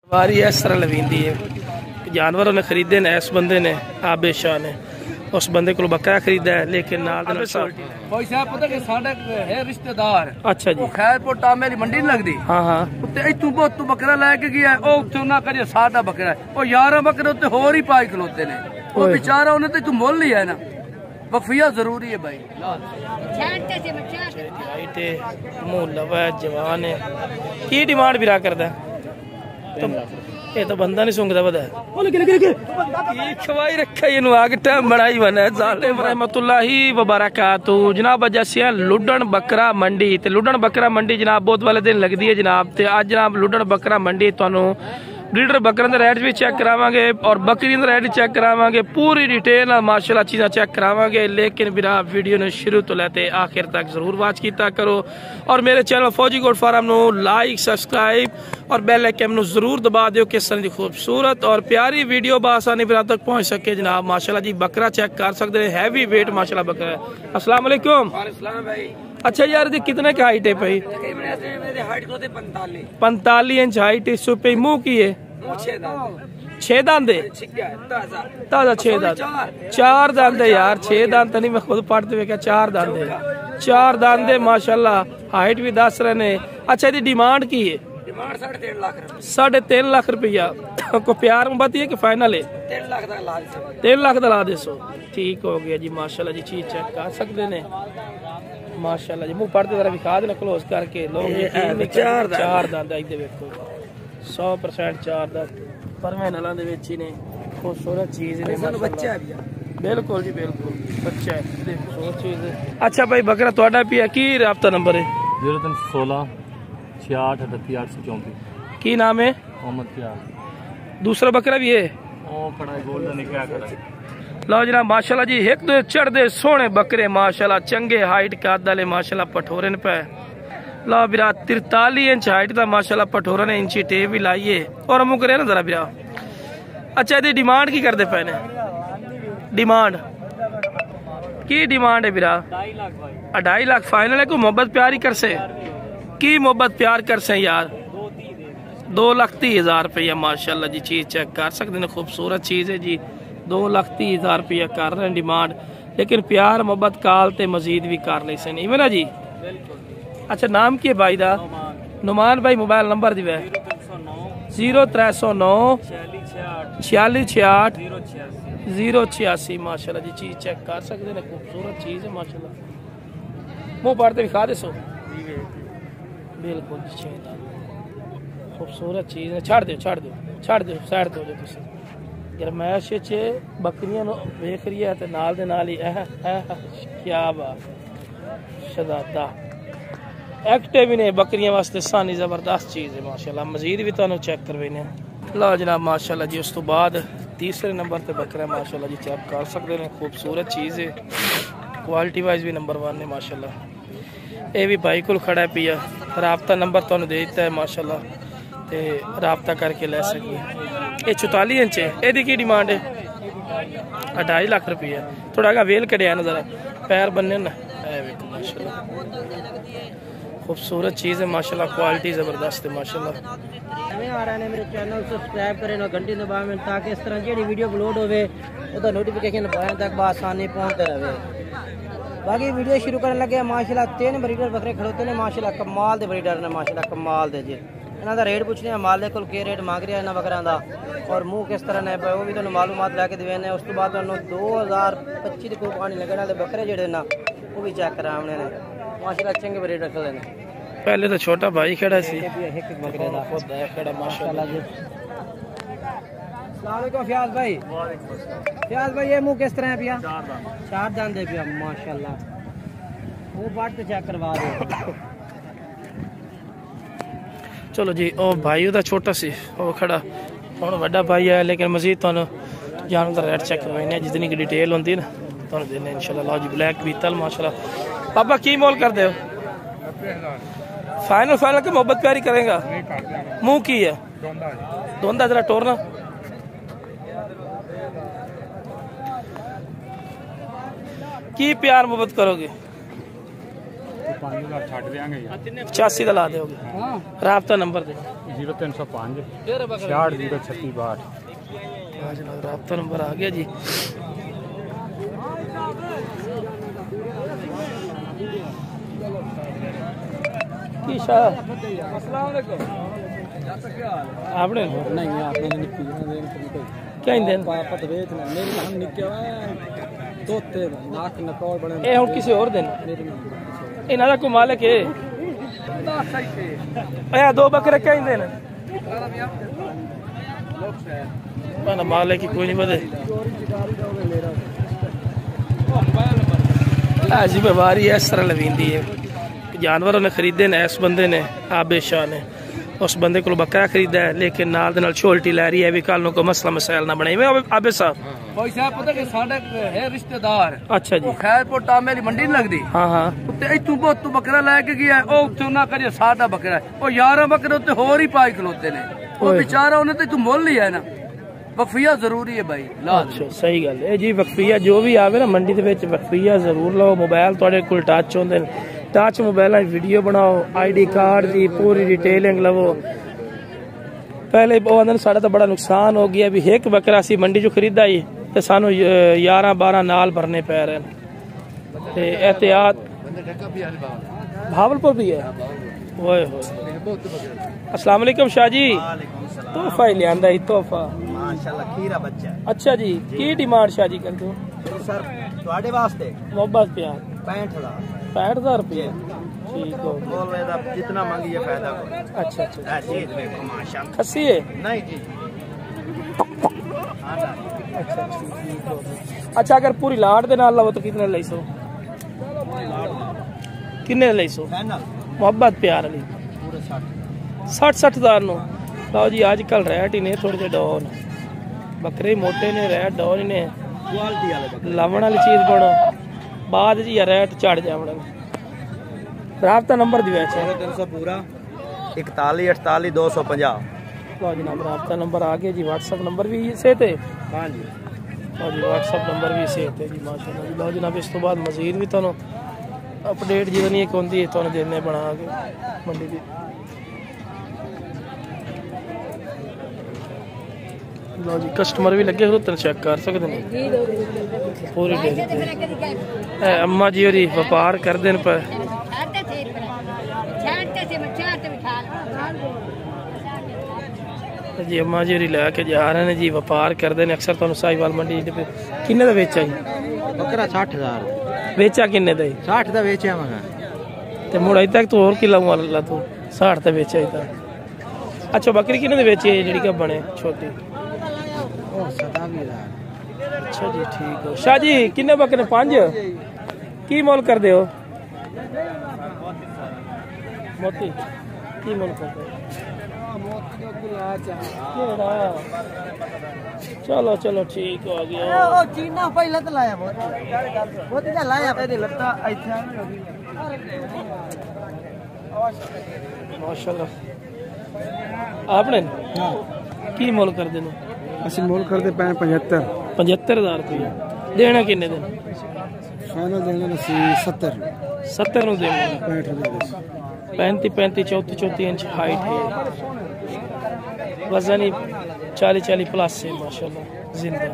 बारी इस तरह लवींदी है। जानवर उन्हें खरीदे ने, इस बंदे ने आबे शाह ने उस बंदे को बकरा खरीदा है, लेकिन नाल भाई साहब पता कि साडा है रिश्तेदार। अच्छा जी। खैरपुर टामे दी मंडी नहीं लगदी। हां हां ते इतों बहुत बकरा लेके गया है, ओ उत्ते ना करिए साडा बकरा है, ओ 11 बकरे उत्ते होर ही पाई खलोते ने, ओ बेचारा उन्हें ते तू मोल लिया है ना, वफिया जरूरी है भाई। मुलवा जवान है की डिमांड भी करदा ये तो बंदा नहीं सूंघदा वदा ये खवाई रखा ये आग टाइम बनाई बना जालिम रहमतुल्लाही व बरकातहू। जनाब जैसे लुडन बकरा मंडी ते लुडन बकरा मंडी जनाब बहुत वाले दिन लगती है जनाब, ते आज जनाब लुडन बकरा मंडी तुहानू ब्रीडर बकरे के रेट भी चेक करावांगे और बकरी के रेट चेक करावांगे, पूरी डिटेल माशाल्लाह चीज़ा चेक करावांगे। लेकिन बिरा वीडियो ने शुरू तो लेते आखिर तक जरूर वॉच किया करो और मेरे चैनल फौजी गोट फार्म नो लाइक सब्सक्राइब और बेल आइकन नो जरूर दबा दो, किस तरह की खूबसूरत और प्यारी वीडियो बआसानी बिरा तक पहुँच सके। जनाब माशाल्लाह जी बकरा चेक कर सकते हैं, हैवी वेट माशाल्लाह बकरा है। अस्सलाम वालेकुम। अच्छा यार जी कितने की हाइट है भाई? 45 इंच हाइट। इस पे मुंह की है 6 दांत ताजा 6 दांत 4 दांत है यार, 6 दांत नहीं, मैं खुद पढ़ते हुए क्या 4 दांत है, 4 दांत है माशाल्लाह, हाइट भी 10 रहे ने। अच्छा जी डिमांड की है? 3.5 लाख रुपया को प्यार में बताइए कि फाइनल है 3 लाख ला दे सो। ठीक हो गया जी माशाल्लाह जी, चीज चेक कर सकते ने माशाल्लाह जी। मुंह पढ़ते जरा विखा देना क्लोज करके लोग। 4 दांत देखो 100% 4 दांत परवे नलां दे विच ही ने, खूबसूरत चीज ने माशाल्लाह। बिल्कुल जी बिल्कुल बच्चा है, देखो चीज है। अच्छा भाई बकरा ਤੁਹਾਡਾ पिया की राब्ता नंबर है? 0316 66 38 834। की नाम है? मोहम्मद प्यार। दूसरा बकरा भी है ओ खड़ा है गोल्डन क्या खड़ा है। लो जनाब माशाल्लाह जी एक दो चढ़दे सोने बकरे माशाल्लाह, चंगे हाइट का दले माशाल्लाह, पठोरे पे लो बिरा 43 इंच हाइट का माशाल्लाह, पठोरा ने इंची टेप भी लाइए और अमू करे ना जरा बिरा। अच्छा ये डिमांड की करते पे ने? डिमांड की डिमांड है बिरा? 2.5 लाख फाइनल है। कोई मोहब्बत प्यार ही कर से की मोहब्बत प्यार कर से यार? 2,30,000 रुपया माशाल्लाह जी, चीज चेक कर सकते हैं, खूबसूरत चीज है जी। 2,30,000 रुपया कर रहे हैं डिमांड, लेकिन प्यार मोहब्बत काल ते मजीद भी कर ले सन इवन जी। अच्छा नाम की है भाई दा? नुमान भाई मोबाइल नंबर दिवे 0309 4668 086 माशाल्लाह जी, चीज चेक कर सकते हैं, खूबसूरत चीज है माशाल्लाह। मुंह पढ़ते दिखा दे सो बिल्कुल खूबसूरत चीज है। छड़ दो साइड दो जो गरमैश बकरियां वेख रही है तो नाल दे नाल ही क्या बात शहजादा एक्टिव भी ने बकरियां वास्ते सानी जबरदस्त चीज है माशाल्लाह। मजीद भी तुहानू चेक करवाने लो जनाब माशाल्लाह जी। उस तो बाद तीसरे नंबर पे बकरा माशाल्लाह जी, चेक कर सकते हैं, खूबसूरत चीज है, क्वालिटी वाइज भी नंबर 1 है माशाल्लाह। ये भी भाई को खड़ा है पिया, राब्ता नंबर तुहानू दे दिता है माशाल्लाह, ते राब्ता करके ले सकिए। ये 44 इंच है, यदि की डिमांड है? 2.5 लाख रुपया। थोड़ा आगे वेल कड़िया ना जरा पैर बनने ना, माशाल्लाह खूबसूरत चीज़ है माशाल्लाह, क्वालिटी ज़बरदस्त है माशाल्लाह। आ रहा है मेरे चैनल सब्सक्राइब करें ना घंटी दबावें ताकि इस तरह जी वीडियो अपलोड होवे उसका नोटिफिकेशन तक आसानी पहुँचते रहे। बाकी वीडियो शुरू करने लगे माशाल्लाह 3 ब्रीडर बकरे खड़ोते हैं माशाल्लाह, कमाल के ब्रीडर ने माशाल्लाह, कमाल दे जी। इन्हों का रेट पूछने मालिक को के रेट मांग रहा है इन्होंने बकरों का और मुँह किस तरह ने वो भी तुम मालूमात लैके देने। उस तो बाद 2025 के पानी लगने वाले बकरे जोड़े ना वो भी चेक कराने ने माशाल्लाह, चंगे ब्रीडर खड़े ने। पहले तो छोटा भाई खड़ा सी बकरे का खुद है खड़ा माशाल्लाह जी। अस्सलाम वालेकुम फयाज भाई ये मुँह किस तरह है पिया? 4 दांत है पिया माशाल्लाह, वो बाट तो चेक करवा दो। चलो जी ओ भाई उदा छोटा सी वो खड़ा हम बड़ा भाई है, लेकिन मजीद तुहानू जानवर रेट चेक करवाने जितनी की डिटेल होंगी ना तुहानू देने इंशाल्लाह। लो जी ब्लैक बीतल माशाल्लाह। पापा की मोल कर दे? फाइनल के मोहब्बत प्यारी करेगा? मुंह की है दोंदा जरा टोरना की प्यार मोहब्बत करोगे? 85 ਦਾ ਲਾ ਦਿਓਗੇ ਰਾਬਤਾ ਨੰਬਰ ਦੇ 0305 66 हाँ जनाब राब्ता नंबर आ गया जी। आपने क्या हूँ किसी और दिन इन्हों का कोई मालिक है दो बकरे क्या दिन मालिक की कोई नहीं पता जी बीमारी इस तरह लवींदी है जानवर उन्हें खरीदे ने इस बंदे ने आबिद शाह ने उस बंदे को बकरा खरीदा है लेकिन नाल दे नाल छोल्टी लै रही है भी कल को मसला मसाइल ना बने आबिद साहब भाई साहब पता कि साडा है रिश्तेदार अच्छा जी खैरपुर टामे दी मंडी नहीं लगदी हाँ हाँ उत्ते इतू बहुत तू बकरा लेके गया ओ उत्ते ना करिए साडा बकरा ओ 11 बकरे उत्ते होर ही पाई खलोते ने ओ बेचारा उन्हें तो तू मोल लिया है ना वक्फिया जरूरी है भाई अच्छा सही गल है जी वक्फिया जो भी आवे ना मंडी दे विच वक्फिया जरूर लो मोबाइल तुहाडे कोल टच होंदे ने टच मोबाइल वीडियो बनाओ आईडी कार्ड दी पूरी डिटेलिंग लवो पहले वो आंदे साडा तो बड़ा नुकसान हो गया भी एक बकरा सी मंडी चो खरीदा ही ते सानू 11-12 नाल भरने पै रहे ते एहतियात भावलपुर भी है ओए अस्सलाम वालेकुम शाह जी तोहफा ही लियांदा ही तोहफा माशाल्लाह खीरा बच्चा अच्छा जी की डिमांड शाह जी कर दो सर ਤੁਹਾਡੇ वास्ते मोहब्बत प्यार 65000 रुपये ठीक हो बोल दा जितना मांगिए फायदा करो अच्छा अच्छा ए चीज देखो माशाल्लाह खस्सी है नहीं जी अच्छा अच्छा अगर पूरी लाट दे नाल लवो तो कितने ले सो कितने ले सो मोहब्बत प्यार वाली पूरे 60 हजार नो लो जी आजकल रेट ही ने थोड़े जे डाउन बकरे मोटे ने रेट डाउन ने क्वालिटी वाले लावण वाली चीज बनो बाद जी रेट चढ़ जावण राब्ता नंबर दिया 300 पूरा 41 48 250 लो जनाब राब्ता नंबर आ गया जी व्हाट्सएप नंबर भी इसे थे हां जी लो जी व्हाट्सएप नंबर भी इसे थे जी माशाल्लाह जी लो जनाब इस तो बाद मजीद भी तुहानू अपडेट जो नहीं होंदी तुहानू देने बना के मंडी दी लो जी कस्टमर भी लगे हो चेक कर सकते हैं पूरी डेरी अम्मा जी होरी व्यापार करते हैं पर जी अम्मा जी होरी लैके जा रहे हैं जी व्यापार करते हैं अक्सर तुहानू साहिवाल मंडी किन्ने दा बेचा जी बकरा 60000 बेचा किन्ने दा 60 दा बेचा मैं ते मुड़ अज तक तू और कि लाऊं ला तू 60 दा बेचा ही था अच्छा बकरी किन्ने दा बेची है जेड़ी का बने छोटी 27000 अच्छा जी ठीक है शाह जी किन्ने बकरे 5 की मोल कर दे हो मोती की मोल कर दे चलो चलो ठीक हो गया ओ चीना पहले तो लाया बहुत ही लाया पहले लगता ऐसे माशाल्लाह आपने हां की मोल कर देना ਅਸੀਂ ਮੋਲ ਕਰਦੇ ਪਏ 75000 रुपये देना किन्ने दिन ਫਾਈਨਲ ਦੇਣਾ ਸੀ 70 ਨੂੰ ਦੇਣਾ 65 35 34 इंच हाइट है वजन ही 40 प्लस है माशाल्लाह जिंदा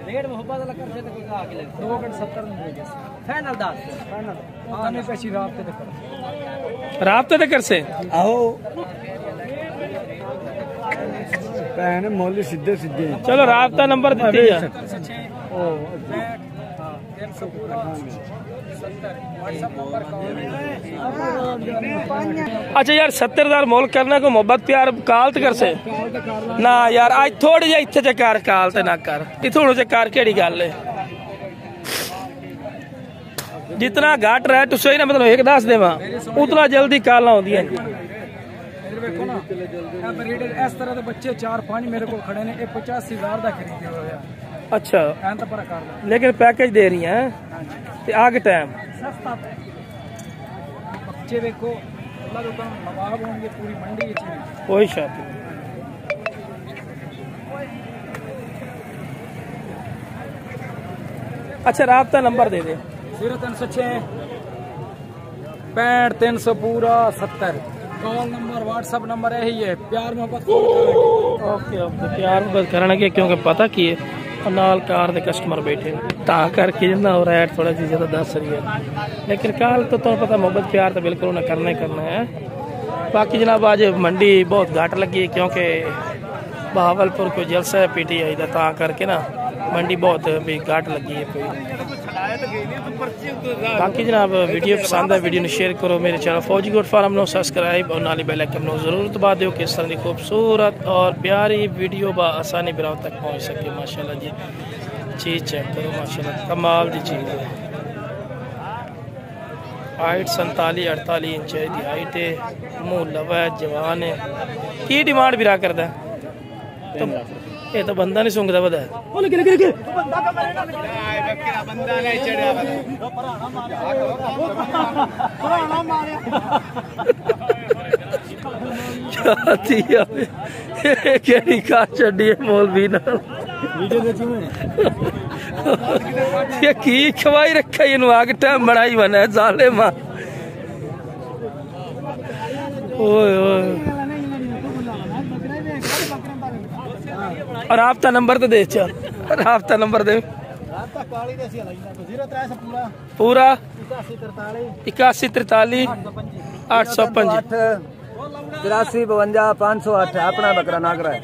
रेट मोहब्बत वाला कर से तो कोई आके लगे 2 घंटे 70 में दे फाइनल 10 फाइनल आने पे सी रात ते कर राब्ते ते कर से आओ पहने मोल सीधे सीधे चलो राब्ता नंबर देते जा अच्छा यार 70000 मोल करना को मोहब्बत प्यार कालत कर से ना यार आज थोड़ी जा इत्थे चकार कालत ना कर इथों चकार केड़ी गल है जितना घट रहा तुसे ना मतलब एक दस देवा उतना जल्दी काल आउंदी है देखो ना इस तरह के बच्चे 4-5 मेरे को खड़े ने 85000 का खरीदे हुए अच्छा एन तो पर कर लेकिन पैकेज दे रही हैं ते आगे टाइम सस्ता बच्चे देखो अल्लाह दुकान नवाब होंगे पूरी मंडी ये चीज कोई शक नहीं अच्छा राब्ता नंबर दे दे। 0306 65 300 पूरा 70 कॉल नंबर व्हाट्सअप नंबर यही है। प्यार मोहब्बत ओके ओके प्यार मोहब्बत करने क्योंकि पता की है नाल कार दे कस्टमर बैठे ता करके जिन्ना हो रहा है थोड़ा सी ज़्यादा दस रही है, लेकिन काल तो तुम्हें पता मोहब्बत प्यार तो बिल्कुल उन्हें करना ही करना है। बाकी जनाब आज मंडी बहुत घाट लगी है क्योंकि बहावलपुर को जलसा है PTI का, ता करके ना मंडी बहुत भी घाट लगी है कोई। बाकी जनाब वीडियो पसंद है वीडियो ने शेयर करो, मेरे channel Fauji goat farm no subscribe और नाली बेल आइकन नो जरूर दबा दो कि इस तरह की खूबसूरत और प्यारी वीडियो आसानी बिराव तक पहुंच सके। माशाल्लाह जी चीज़ चेक करो, माशाल्लाह कमाल की चीज़ है। हाइट 47-48 इंच है दी हाइट है, मुँह लवा है, जवान है। की डिमांड भी रहा करता है तो ये तो बंदा नहीं सूंघता पता है। मौलवी की खवाई रखा आग टाइम बनाई बना जाले मां। और राब्ता नंबर तो दे, चल राब्ता नंबर दे पूरा 8143 805 83 52 508 अपना बकरा नागरा है।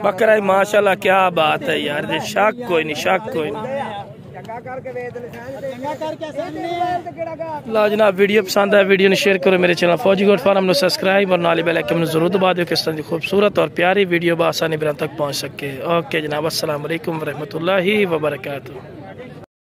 बकरा है माशाल्लाह, क्या बात है यार, शक कोई नहीं, शक कोई नहीं। ला जनाब वीडियो पसंद है वीडियो ने शेयर करो, मेरे चैनल फौजी गोट फार्म ने सब्सक्राइब और नाली बेल आइकन जरूर दबा दो किस तरह की खूबसूरत और प्यारी वीडियो आसानी बिराम तक पहुंच सके। ओके जनाब, अस्सलाम वालेकुम रहमतुल्लाहि व बरकातहू।